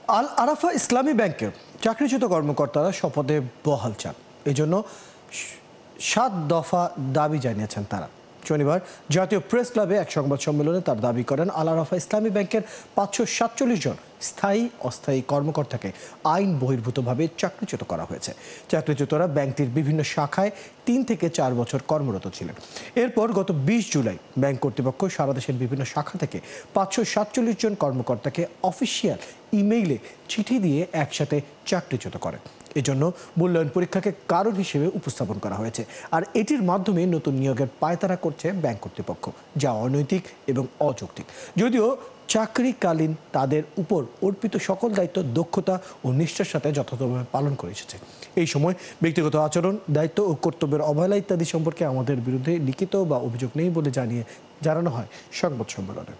আল আরাফা ইসলামী ব্যাংকে চাকরিচ্যুত কর্মকর্তারা শপথে বহাল চান। এজন্য 7 দফা দাবি জানিয়েছেন তারা। শনিবার জাতীয় প্রেস ক্লাবে এক সংবাদ সম্মেলনে তার দাবি করেন, আল আরাফা ইসলামী ব্যাংকের 547 জন স্থায়ী অস্থায়ী কর্মকর্তাকে আইন বহির্ভূতভাবে চাকরিচ্যুত করা হয়েছে। চাকরিচ্যুতরা ব্যাংকটির বিভিন্ন শাখায় 3 থেকে 4 বছর কর্মরত ছিলেন। এরপর গত 20 জুলাই ব্যাংক কর্তৃপক্ষ সারা দেশের বিভিন্ন শাখা থেকে 547 জন কর্মকর্তাকে অফিসিয়াল ইমেইলে চিঠি দিয়ে একসাথে চাকরিচ্যুত করে। এজন্য মূল্যায়ন পরীক্ষাকে কারণ হিসেবে উপস্থাপন করা হয়েছে। আর এটির মাধ্যমে নতুন নিয়োগের পায়তারা করছে ব্যাংক কর্তৃপক্ষ, যা অনৈতিক এবং অযৌক্তিক। যদিও চাকরিকালীন তাদের উপর অর্পিত সকল দায়িত্ব দক্ষতা ও নিষ্ঠার সাথে যথাযথভাবে পালন করে এসেছে। এই সময় ব্যক্তিগত আচরণ, দায়িত্ব ও কর্তব্যের অবহেলা ইত্যাদি সম্পর্কে আমাদের বিরুদ্ধে লিখিত বা অভিযোগ নেই বলে জানানো হয় সংবাদ সম্মেলনে।